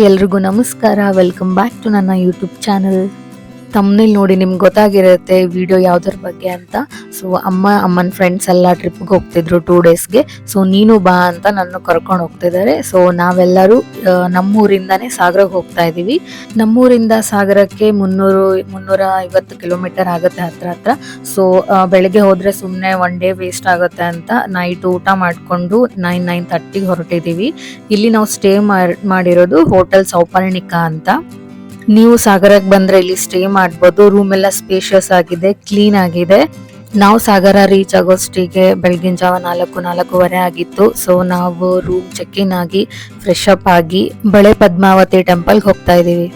ಎಲ್ರಿಗೂ ನಮಸ್ಕಾರ. Welcome back to ನನ್ನ ಯೂಟ್ಯೂಬ್ ಚಾನಲ್. ತಮ್ಮನೇಲಿ ನೋಡಿ ನಿಮ್ಗೆ ಗೊತ್ತಾಗಿರುತ್ತೆ ವಿಡಿಯೋ ಯಾವುದ್ರ ಬಗ್ಗೆ ಅಂತ. ಸೊ ಅಮ್ಮನ ಫ್ರೆಂಡ್ಸ್ ಎಲ್ಲ ಟ್ರಿಪ್ಗೆ ಹೋಗ್ತಿದ್ರು 2 ಡೇಸ್ಗೆ. ಸೊ ನೀನು ಬಾ ಅಂತ ನನ್ನ ಕರ್ಕೊಂಡು ಹೋಗ್ತಿದ್ದಾರೆ. ಸೊ ನಾವೆಲ್ಲರೂ ನಮ್ಮೂರಿಂದಾನೇ ಸಾಗರಕ್ಕೆ ಹೋಗ್ತಾ ಇದ್ದೀವಿ. ನಮ್ಮೂರಿಂದ ಸಾಗರಕ್ಕೆ 350 ಕಿಲೋಮೀಟರ್ ಆಗುತ್ತೆ ಹತ್ರ. ಸೊ ಬೆಳಗ್ಗೆ ಹೋದ್ರೆ ಸುಮ್ಮನೆ 1 ಡೇ ವೇಸ್ಟ್ ಆಗುತ್ತೆ ಅಂತ ನೈಟ್ ಊಟ ಮಾಡಿಕೊಂಡು 9:30 ಹೊರಟಿದ್ದೀವಿ. ಇಲ್ಲಿ ನಾವು ಸ್ಟೇ ಮಾಡಿರೋದು ಹೋಟೆಲ್ ಸೌಪರ್ಣಿಕಾ ಅಂತ. ನೀವು ಸಾಗರಕ್ಕೆ ಬಂದ್ರೆ ಇಲ್ಲಿ ಸ್ಟೇ ಮಾಡ್ಬೋದು. ರೂಮ್ ಎಲ್ಲ ಸ್ಪೇಷಿಯಸ್ ಆಗಿದೆ, ಕ್ಲೀನ್ ಆಗಿದೆ. ನಾವು ಸಾಗರ ರೀಚ್ ಆಗೋಷ್ಟಿಗೆ ಬೆಳಗಿನ ಜಾವ 4:30 ಆಗಿತ್ತು. ಸೊ ನಾವು ರೂಮ್ ಚೆಕ್ ಇನ್ ಆಗಿ ಫ್ರೆಶ್ ಅಪ್ ಆಗಿ ಬಳೆ ಪದ್ಮಾವತಿ ಟೆಂಪಲ್ಗೆ ಹೋಗ್ತಾ ಇದೀವಿ.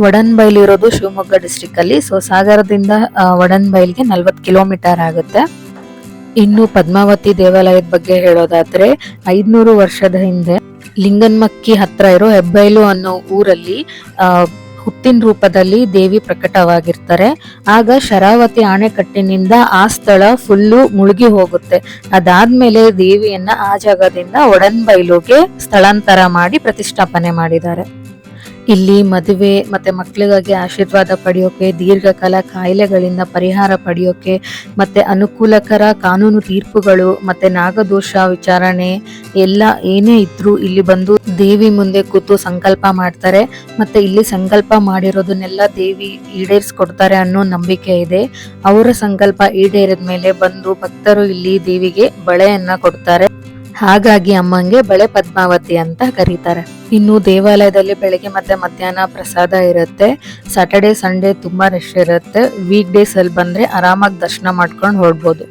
ವಡನ್ಬೈಲ್ ಇರೋದು ಶಿವಮೊಗ್ಗ ಡಿಸ್ಟ್ರಿಕ್ಟ್ ಅಲ್ಲಿ. ಸೊ ಸಾಗರದಿಂದ ವಡನ್ಬೈಲ್ಗೆ 40 ಕಿಲೋಮೀಟರ್ ಆಗುತ್ತೆ. ಇನ್ನು ಪದ್ಮಾವತಿ ದೇವಾಲಯದ ಬಗ್ಗೆ ಹೇಳೋದಾದ್ರೆ 500 ವರ್ಷದ ಹಿಂದೆ ಲಿಂಗನ್ಮಕ್ಕಿ ಹತ್ರ ಇರೋ ಹೆಬ್ಬೈಲು ಅನ್ನೋ ಊರಲ್ಲಿ ಹುತ್ತಿನ ರೂಪದಲ್ಲಿ ದೇವಿ ಪ್ರಕಟವಾಗಿರ್ತಾರೆ. ಆಗ ಶರಾವತಿ ಅಣೆಕಟ್ಟಿನಿಂದ ಆ ಸ್ಥಳ ಫುಲ್ಲು ಮುಳುಗಿ ಹೋಗುತ್ತೆ. ಅದಾದ್ಮೇಲೆ ದೇವಿಯನ್ನ ಆ ಜಾಗದಿಂದ ಒಡನ್ಬೈಲುಗೆ ಸ್ಥಳಾಂತರ ಮಾಡಿ ಪ್ರತಿಷ್ಠಾಪನೆ ಮಾಡಿದ್ದಾರೆ. ಇಲ್ಲಿ ಮದುವೆ ಮತ್ತೆ ಮಕ್ಕಳಿಗಾಗಿ ಆಶೀರ್ವಾದ ಪಡೆಯೋಕೆ, ದೀರ್ಘಕಾಲ ಕಾಯಿಲೆಗಳಿಂದ ಪರಿಹಾರ ಪಡೆಯೋಕೆ, ಮತ್ತೆ ಅನುಕೂಲಕರ ಕಾನೂನು ತೀರ್ಪುಗಳು ಮತ್ತೆ ನಾಗದೋಷ ವಿಚಾರಣೆ ಎಲ್ಲ ಏನೇ ಇದ್ರು ಇಲ್ಲಿ ಬಂದು ದೇವಿ ಮುಂದೆ ಕೂತು ಸಂಕಲ್ಪ ಮಾಡ್ತಾರೆ. ಮತ್ತೆ ಇಲ್ಲಿ ಸಂಕಲ್ಪ ಮಾಡಿರೋದನ್ನೆಲ್ಲ ದೇವಿ ಈಡೇರಿಸ್ಕೊಡ್ತಾರೆ ಅನ್ನೋ ನಂಬಿಕೆ ಇದೆ. ಅವರ ಸಂಕಲ್ಪ ಈಡೇರಿದ ಮೇಲೆ ಬಂದು ಭಕ್ತರು ಇಲ್ಲಿ ದೇವಿಗೆ ಬಳೆಯನ್ನ ಕೊಡ್ತಾರೆ. ಹಾಗಾಗಿ ಅಮ್ಮಂಗೆ ಬಳೆ ಪದ್ಮಾವತಿ ಅಂತ ಕರೀತಾರೆ. ಇನ್ನು ದೇವಾಲಯದಲ್ಲಿ ಬೆಳಗ್ಗೆ ಮತ್ತೆ ಮಧ್ಯಾಹ್ನ ಪ್ರಸಾದ ಇರುತ್ತೆ. ಸ್ಯಾಟರ್ಡೆ ಸಂಡೇ ತುಂಬಾ ರಶ್ ಇರುತ್ತೆ. ವೀಕ್ ಡೇಸ್ ಅಲ್ಲಿ ಬಂದ್ರೆ ಆರಾಮಾಗಿ ದರ್ಶನ ಮಾಡ್ಕೊಂಡು ಹೊರಡ್ಬೋದು.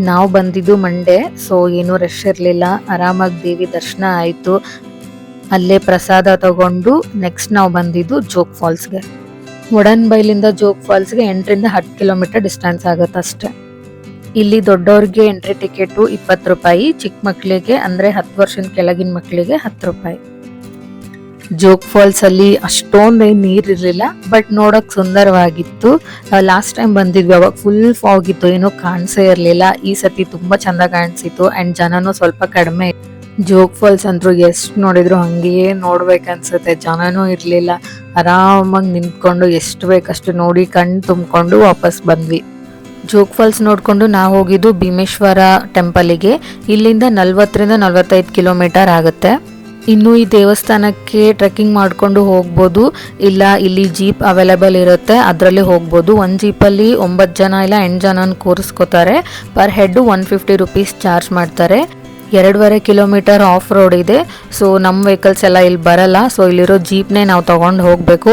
ನಾವು ಬಂದಿದ್ದು ಮಂಡೇ, ಸೊ ಏನೂ ರಶ್ ಇರ್ಲಿಲ್ಲ. ಆರಾಮಾಗಿ ದೇವಿ ದರ್ಶನ ಆಯ್ತು. ಅಲ್ಲೇ ಪ್ರಸಾದ ತಗೊಂಡು ನೆಕ್ಸ್ಟ್ ನಾವು ಬಂದಿದ್ದು ಜೋಗ್ ಫಾಲ್ಸ್ಗೆ. ವಡನ್ಬೈಲಿಂದ ಜೋಗ್ ಫಾಲ್ಸ್ಗೆ 8ರಿಂದ 10 ಕಿಲೋಮೀಟರ್ ಡಿಸ್ಟೆನ್ಸ್ ಆಗುತ್ತೆ ಅಷ್ಟೇ. ಇಲ್ಲಿ ದೊಡ್ಡವ್ರಿಗೆ ಎಂಟ್ರಿ ಟಿಕೆಟ್ 20 ರೂಪಾಯಿ, ಚಿಕ್ಕ ಮಕ್ಕಳಿಗೆ ಅಂದ್ರೆ 10 ವರ್ಷದ ಕೆಳಗಿನ ಮಕ್ಕಳಿಗೆ 10 ರೂಪಾಯಿ. ಜೋಗ್ ಫಾಲ್ಸ್ ಅಲ್ಲಿ ಅಷ್ಟೊಂದು ನೀರ್ ಇರ್ಲಿಲ್ಲ, ಬಟ್ ನೋಡಕ್ ಸುಂದರವಾಗಿತ್ತು. ಲಾಸ್ಟ್ ಟೈಮ್ ಬಂದಿದ್ವಿ ಅವಾಗ ಫುಲ್ ಫಾಗ್ ಇತ್ತು, ಏನೋ ಕಾಣಿಸೇ ಇರ್ಲಿಲ್ಲ. ಈ ಸತಿ ತುಂಬಾ ಚಂದ ಕಾಣಿಸಿತ್ತು ಅಂಡ್ ಜನನು ಸ್ವಲ್ಪ ಕಡಿಮೆ. ಜೋಗ್ ಫಾಲ್ಸ್ ಅಂತೂ ಎಷ್ಟು ನೋಡಿದ್ರು ಹಂಗೆಯೇ ನೋಡ್ಬೇಕನ್ಸುತ್ತೆ. ಜನನೂ ಇರ್ಲಿಲ್ಲ. ಆರಾಮಾಗಿ ನಿಂತ್ಕೊಂಡು ಎಷ್ಟು ಬೇಕಷ್ಟು ನೋಡಿ ಕಣ್ ತುಂಬಿಕೊಂಡು ವಾಪಸ್ ಬಂದ್ವಿ. ಜೋಗ್ ಫಾಲ್ಸ್ ನೋಡ್ಕೊಂಡು ನಾವು ಹೋಗಿದ್ದು ಭೀಮೇಶ್ವರ ಟೆಂಪಲಿಗೆ. ಇಲ್ಲಿಂದ 40ರಿಂದ 45 ಕಿಲೋಮೀಟರ್ ಆಗುತ್ತೆ. ಇನ್ನು ಈ ದೇವಸ್ಥಾನಕ್ಕೆ ಟ್ರೆಕ್ಕಿಂಗ್ ಮಾಡ್ಕೊಂಡು ಹೋಗ್ಬೋದು, ಇಲ್ಲ ಇಲ್ಲಿ ಜೀಪ್ ಅವೈಲೇಬಲ್ ಇರುತ್ತೆ, ಅದರಲ್ಲಿ ಹೋಗ್ಬೋದು. ಒಂದು ಜೀಪಲ್ಲಿ 9 ಜನ ಇಲ್ಲ 8 ಜನನ ಕೂರಿಸ್ಕೋತಾರೆ. ಪರ್ ಹೆಡ್ 150 ರೂಪೀಸ್ ಚಾರ್ಜ್ ಮಾಡ್ತಾರೆ. 2.5 ಕಿಲೋಮೀಟರ್ ಆಫ್ ರೋಡ್ ಇದೆ. ಸೊ ನಮ್ಮ ವೆಹಿಕಲ್ಸ್ ಎಲ್ಲ ಇಲ್ಲಿ ಬರಲ್ಲ. ಸೊ ಇಲ್ಲಿರೋ ಜೀಪ್ನೇ ನಾವು ತಗೊಂಡು ಹೋಗಬೇಕು.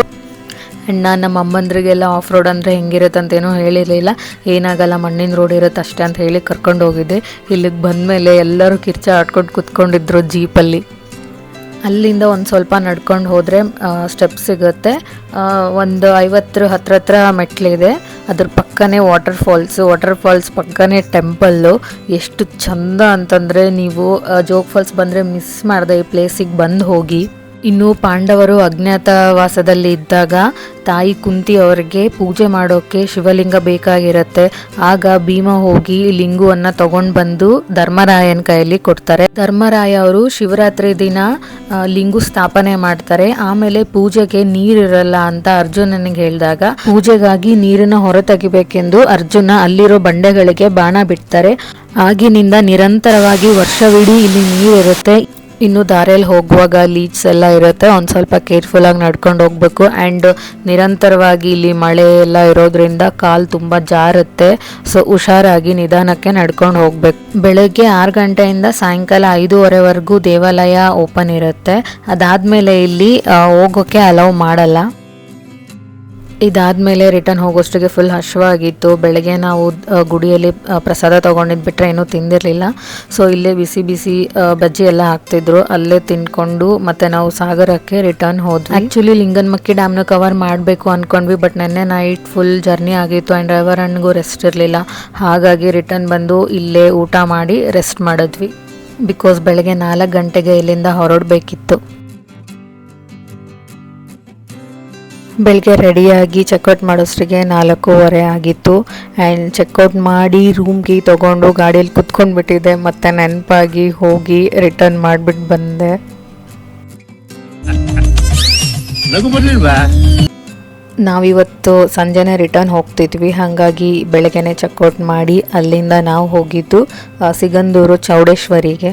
ಆ್ಯಂಡ್ ನಾನು ನಮ್ಮ ಅಮ್ಮಂದ್ರಿಗೆಲ್ಲ ಆಫ್ ರೋಡ್ ಅಂದರೆ ಹೆಂಗಿರುತ್ತೆ ಅಂತೇನೂ ಹೇಳಿರಲಿಲ್ಲ. ಏನಾಗಲ್ಲ, ಮಣ್ಣಿನ ರೋಡ್ ಇರುತ್ತೆ ಅಷ್ಟೇ ಅಂತ ಹೇಳಿ ಕರ್ಕೊಂಡು ಹೋಗಿದ್ದೆ. ಇಲ್ಲಿಗೆ ಬಂದಮೇಲೆ ಎಲ್ಲರೂ ಕಿರ್ಚ ಆಡ್ಕೊಂಡು ಕುತ್ಕೊಂಡಿದ್ರು ಜೀಪಲ್ಲಿ. ಅಲ್ಲಿಂದ ಒಂದು ಸ್ವಲ್ಪ ನಡ್ಕೊಂಡು ಹೋದರೆ ಸ್ಟೆಪ್ ಸಿಗುತ್ತೆ. ಒಂದು 50 ಹತ್ರ ಮೆಟ್ಲಿದೆ. ಅದ್ರ ಪಕ್ಕನೇ ವಾಟರ್ ಫಾಲ್ಸ್ ಪಕ್ಕನೇ ಟೆಂಪಲ್ಲು. ಎಷ್ಟು ಚಂದ ಅಂತಂದರೆ ನೀವು ಜೋಗ್ ಫಾಲ್ಸ್ ಬಂದರೆ ಮಿಸ್ ಮಾಡದೆ ಈ ಪ್ಲೇಸಿಗೆ ಬಂದು ಹೋಗಿ. ಇನ್ನು ಪಾಂಡವರು ಅಜ್ಞಾತವಾಸದಲ್ಲಿ ಇದ್ದಾಗ ತಾಯಿ ಕುಂತಿ ಅವರಿಗೆ ಪೂಜೆ ಮಾಡೋಕೆ ಶಿವಲಿಂಗ ಬೇಕಾಗಿರುತ್ತೆ. ಆಗ ಭೀಮ ಹೋಗಿ ಲಿಂಗವನ್ನು ತಗೊಂಡು ಬಂದು ಧರ್ಮರಾಯನ ಕೈಯಲ್ಲಿ ಕೊಡ್ತಾರೆ. ಧರ್ಮರಾಯ ಅವರು ಶಿವರಾತ್ರಿ ದಿನ ಲಿಂಗು ಸ್ಥಾಪನೆ ಮಾಡ್ತಾರೆ. ಆಮೇಲೆ ಪೂಜೆಗೆ ನೀರಿರಲ್ಲ ಅಂತ ಅರ್ಜುನನಿಗೆ ಹೇಳಿದಾಗ ಪೂಜೆಗಾಗಿ ನೀರನ್ನ ಹೊರ ತೆಗಿಬೇಕೆಂದು ಅರ್ಜುನ ಅಲ್ಲಿರೋ ಬಂಡೆಗಳಿಗೆ ಬಾಣ ಬಿಡ್ತಾರೆ. ಆಗಿನಿಂದ ನಿರಂತರವಾಗಿ ವರ್ಷವಿಡೀ ಇಲ್ಲಿ ನೀರಿರುತ್ತೆ. ಇನ್ನು ದಾರಿಯಲ್ಲಿ ಹೋಗುವಾಗ ಲೀಚ್ಸ್ ಎಲ್ಲ ಇರುತ್ತೆ, ಒಂದು ಸ್ವಲ್ಪ ಕೇರ್ಫುಲ್ಲಾಗಿ ನಡ್ಕೊಂಡು ಹೋಗ್ಬೇಕು. ಆ್ಯಂಡ್ ನಿರಂತರವಾಗಿ ಇಲ್ಲಿ ಮಳೆ ಎಲ್ಲ ಇರೋದ್ರಿಂದ ಕಾಲು ತುಂಬ ಜಾರುತ್ತೆ. ಸೊ ಹುಷಾರಾಗಿ ನಿಧಾನಕ್ಕೆ ನಡ್ಕೊಂಡು ಹೋಗ್ಬೇಕು. ಬೆಳಗ್ಗೆ 6 ಗಂಟೆಯಿಂದ ಸಾಯಂಕಾಲ 5:30ವರೆಗೂ ದೇವಾಲಯ ಓಪನ್ ಇರುತ್ತೆ. ಅದಾದಮೇಲೆ ಇಲ್ಲಿ ಹೋಗೋಕ್ಕೆ ಅಲೌ ಮಾಡಲ್ಲ. ಇದಾದಮೇಲೆ ರಿಟರ್ನ್ ಹೋಗೋಷ್ಟಿಗೆ ಫುಲ್ ಹಶ್ವಾಗಿತ್ತು. ಬೆಳಗ್ಗೆ ನಾವು ಗುಡಿಯಲ್ಲಿ ಪ್ರಸಾದ ತೊಗೊಂಡಿದ್ದು ಬಿಟ್ಟರೆ ಏನೂ ತಿಂದಿರಲಿಲ್ಲ. ಸೊ ಇಲ್ಲೇ ಬಿಸಿ ಬಜ್ಜಿ ಎಲ್ಲ ಹಾಕ್ತಿದ್ರು, ಅಲ್ಲೇ ತಿನ್ಕೊಂಡು ಮತ್ತೆ ನಾವು ಸಾಗರಕ್ಕೆ ರಿಟರ್ನ್ ಹೋದ್ವಿ. ಆ್ಯಕ್ಚುಲಿ ಲಿಂಗನ್ಮಕ್ಕಿ ಡ್ಯಾಮ್ನ ಕವರ್ ಮಾಡಬೇಕು ಅಂದ್ಕೊಂಡ್ವಿ, ಬಟ್ ನೆನ್ನೆ ನೈಟ್ ಫುಲ್ ಜರ್ನಿ ಆಗಿತ್ತು ಆ್ಯಂಡ್ ಡ್ರೈವರ್ ಅಣ್ಣಗೂ ರೆಸ್ಟ್ ಇರಲಿಲ್ಲ. ಹಾಗಾಗಿ ರಿಟರ್ನ್ ಬಂದು ಇಲ್ಲೇ ಊಟ ಮಾಡಿ ರೆಸ್ಟ್ ಮಾಡಿದ್ವಿ. ಬಿಕಾಸ್ ಬೆಳಗ್ಗೆ 4 ಗಂಟೆಗೆ ಇಲ್ಲಿಂದ ಹೊರಡಬೇಕಿತ್ತು. ಬೆಳಗ್ಗೆ ರೆಡಿಯಾಗಿ ಚೆಕ್ಔಟ್ ಮಾಡೋಷ್ಟಿಗೆ 4:30 ಆಗಿತ್ತು. ಆ್ಯಂಡ್ ಚೆಕ್ಔಟ್ ಮಾಡಿ ರೂಮ್ಗೆ ತೊಗೊಂಡು ಗಾಡಿಯಲ್ಲಿ ಕುತ್ಕೊಂಡ್ಬಿಟ್ಟಿದ್ದೆ. ಮತ್ತು ನೆನಪಾಗಿ ಹೋಗಿ ರಿಟರ್ನ್ ಮಾಡಿಬಿಟ್ಟು ಬಂದೆ. ನಾವಿವತ್ತು ಸಂಜೆನೇ ರಿಟರ್ನ್ ಹೋಗ್ತಿದ್ವಿ, ಹಾಗಾಗಿ ಬೆಳಗ್ಗೆನೆ ಚೆಕ್ಔಟ್ ಮಾಡಿ ಅಲ್ಲಿಂದ ನಾವು ಹೋಗಿದ್ದು ಸಿಗಂದೂರು ಚೌಡೇಶ್ವರಿಗೆ.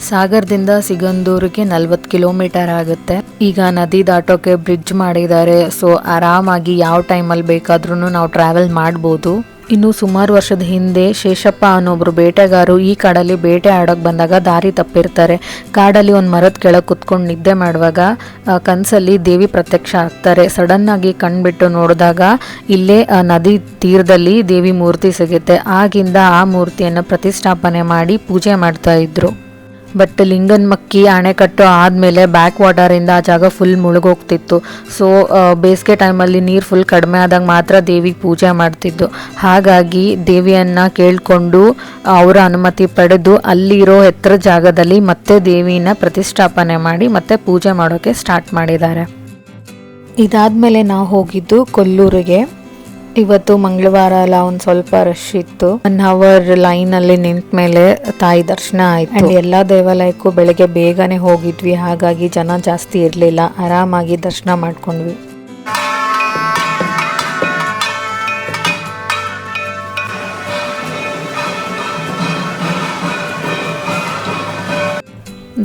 ಸಾಗರದಿಂದ ಸಿಗಂದೂರಿಗೆ 40 ಕಿಲೋಮೀಟರ್ ಆಗುತ್ತೆ. ಈಗ ನದಿ ದಾಟೋಕೆ ಬ್ರಿಡ್ಜ್ ಮಾಡಿದ್ದಾರೆ, ಸೊ ಆರಾಮಾಗಿ ಯಾವ ಟೈಮಲ್ಲಿ ಬೇಕಾದ್ರೂ ನಾವು ಟ್ರಾವೆಲ್ ಮಾಡ್ಬೋದು. ಇನ್ನು ಸುಮಾರು ವರ್ಷದ ಹಿಂದೆ ಶೇಷಪ್ಪ ಅನ್ನೊಬ್ರು ಬೇಟೆಗಾರರು ಈ ಕಾಡಲ್ಲಿ ಬೇಟೆ ಆಡೋಕೆ ಬಂದಾಗ ದಾರಿ ತಪ್ಪಿರ್ತಾರೆ. ಕಾಡಲ್ಲಿ ಒಂದು ಮರದ ಕೆಳಗೆ ಕುತ್ಕೊಂಡು ನಿದ್ದೆ ಮಾಡುವಾಗ ಕನಸಲ್ಲಿ ದೇವಿ ಪ್ರತ್ಯಕ್ಷ ಆಗ್ತಾರೆ. ಸಡನ್ನಾಗಿ ಕಣ್ಬಿಟ್ಟು ನೋಡಿದಾಗ ಇಲ್ಲೇ ನದಿ ತೀರದಲ್ಲಿ ದೇವಿ ಮೂರ್ತಿ ಸಿಗುತ್ತೆ. ಆಗಿಂದ ಆ ಮೂರ್ತಿಯನ್ನು ಪ್ರತಿಷ್ಠಾಪನೆ ಮಾಡಿ ಪೂಜೆ ಮಾಡ್ತಾ ಇದ್ರು. ಬಟ್ ಲಿಂಗನಮಕ್ಕಿ ಅಣೆಕಟ್ಟು ಆದಮೇಲೆ ಬ್ಯಾಕ್ ವಾಟರಿಂದ ಆ ಜಾಗ ಫುಲ್ ಮುಳುಗೋಗ್ತಿತ್ತು. ಸೊ ಬೇಸಿಗೆ ಟೈಮಲ್ಲಿ ನೀರು ಫುಲ್ ಕಡಿಮೆ ಆದಾಗ ಮಾತ್ರ ದೇವಿಗೆ ಪೂಜೆ ಮಾಡ್ತಿದ್ದು. ಹಾಗಾಗಿ ದೇವಿಯನ್ನು ಕೇಳಿಕೊಂಡು ಅವರ ಅನುಮತಿ ಪಡೆದು ಅಲ್ಲಿರೋ ಎತ್ತರ ಜಾಗದಲ್ಲಿ ಮತ್ತೆ ದೇವಿನ ಪ್ರತಿಷ್ಠಾಪನೆ ಮಾಡಿ ಮತ್ತೆ ಪೂಜೆ ಮಾಡೋಕ್ಕೆ ಸ್ಟಾರ್ಟ್ ಮಾಡಿದ್ದಾರೆ. ಇದಾದಮೇಲೆ ನಾವು ಹೋಗಿದ್ದು ಕೊಲ್ಲೂರಿಗೆ. ಇವತ್ತು ಮಂಗಳವಾರ ಅಲ್ಲ, ಒಂದು ಸ್ವಲ್ಪ ರಶ್ ಇತ್ತು. 1 ಅವರ್ ಲೈನಲ್ಲಿ ನಿಂತ ಮೇಲೆ ತಾಯಿ ದರ್ಶನ ಆಯಿತು. ಎಲ್ಲ ದೇವಾಲಯಕ್ಕೂ ಬೆಳಗ್ಗೆ ಬೇಗನೆ ಹೋಗಿದ್ವಿ, ಹಾಗಾಗಿ ಜನ ಜಾಸ್ತಿ ಇರಲಿಲ್ಲ, ಆರಾಮಾಗಿ ದರ್ಶನ ಮಾಡ್ಕೊಂಡ್ವಿ.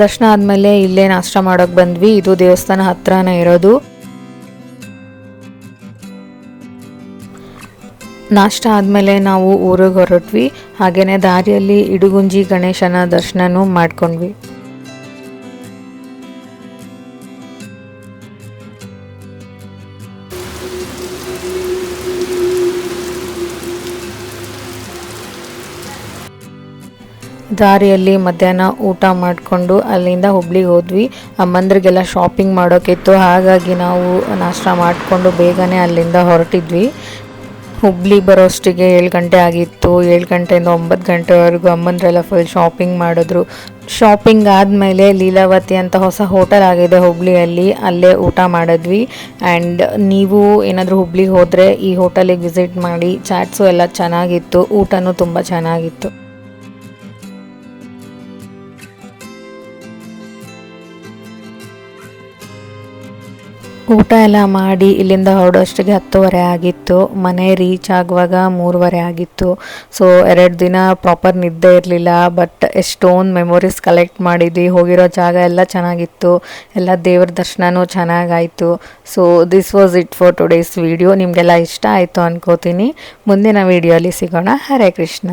ದರ್ಶನ ಆದಮೇಲೆ ಇಲ್ಲೇ ನಾಷ್ಟ ಮಾಡೋಕೆ ಬಂದ್ವಿ. ಇದು ದೇವಸ್ಥಾನ ಹತ್ರನೇ ಇರೋದು. ನಾಷ್ಟ ಆದಮೇಲೆ ನಾವು ಊರಿಗೆ ಹೊರಟ್ವಿ. ಹಾಗೆಯೇ ದಾರಿಯಲ್ಲಿ ಇಡುಗುಂಜಿ ಗಣೇಶನ ದರ್ಶನನೂ ಮಾಡ್ಕೊಂಡ್ವಿ. ದಾರಿಯಲ್ಲಿ ಮಧ್ಯಾಹ್ನ ಊಟ ಮಾಡಿಕೊಂಡು ಅಲ್ಲಿಂದ ಹುಬ್ಳಿಗೆ ಹೋದ್ವಿ. ಅಮ್ಮಂದ್ರಿಗೆಲ್ಲ ಶಾಪಿಂಗ್ ಮಾಡೋಕ್ಕಿತ್ತು, ಹಾಗಾಗಿ ನಾವು ನಾಷ್ಟ ಮಾಡಿಕೊಂಡು ಬೇಗನೆ ಅಲ್ಲಿಂದ ಹೊರಟಿದ್ವಿ. ಹುಬ್ಳಿ ಬರೋಷ್ಟಿಗೆ 7 ಗಂಟೆ ಆಗಿತ್ತು. 7 ಗಂಟೆಯಿಂದ 9 ಗಂಟೆವರೆಗೂ ಅಮ್ಮಂದ್ರೆಲ್ಲ ಫುಲ್ ಶಾಪಿಂಗ್ ಮಾಡಿದ್ರು. ಶಾಪಿಂಗ್ ಆದಮೇಲೆ ಲೀಲಾವತಿ ಅಂತ ಹೊಸ ಹೋಟೆಲ್ ಆಗಿದೆ ಹುಬ್ಳಿಯಲ್ಲಿ, ಅಲ್ಲೇ ಊಟ ಮಾಡಿದ್ವಿ. ಆ್ಯಂಡ್ ನೀವು ಏನಾದರೂ ಹುಬ್ಳಿಗೆ ಹೋದರೆ ಈ ಹೋಟೆಲಿಗೆ ವಿಸಿಟ್ ಮಾಡಿ. ಚಾಟ್ಸು ಎಲ್ಲ ಚೆನ್ನಾಗಿತ್ತು, ಊಟನೂ ತುಂಬ ಚೆನ್ನಾಗಿತ್ತು. ಊಟ ಎಲ್ಲ ಮಾಡಿ ಇಲ್ಲಿಂದ ಹೊರಡೋಷ್ಟಿಗೆ 10:30 ಆಗಿತ್ತು. ಮನೆ ರೀಚ್ ಆಗುವಾಗ 3:30 ಆಗಿತ್ತು. ಸೊ 2 ದಿನ ಪ್ರಾಪರ್ ನಿದ್ದೆ ಇರಲಿಲ್ಲ, ಬಟ್ ಎಷ್ಟೊಂದು ಮೆಮೊರೀಸ್ ಕಲೆಕ್ಟ್ ಮಾಡಿದ್ವಿ. ಹೋಗಿರೋ ಜಾಗ ಎಲ್ಲ ಚೆನ್ನಾಗಿತ್ತು, ಎಲ್ಲ ದೇವ್ರ ದರ್ಶನವೂ ಚೆನ್ನಾಗಾಯಿತು. So this was it for today's video. ನಿಮಗೆಲ್ಲ ಇಷ್ಟ ಆಯಿತು ಅನ್ಕೋತೀನಿ. ಮುಂದಿನ ವಿಡಿಯೋಲಿ ಸಿಗೋಣ. ಹರೇ ಕೃಷ್ಣ.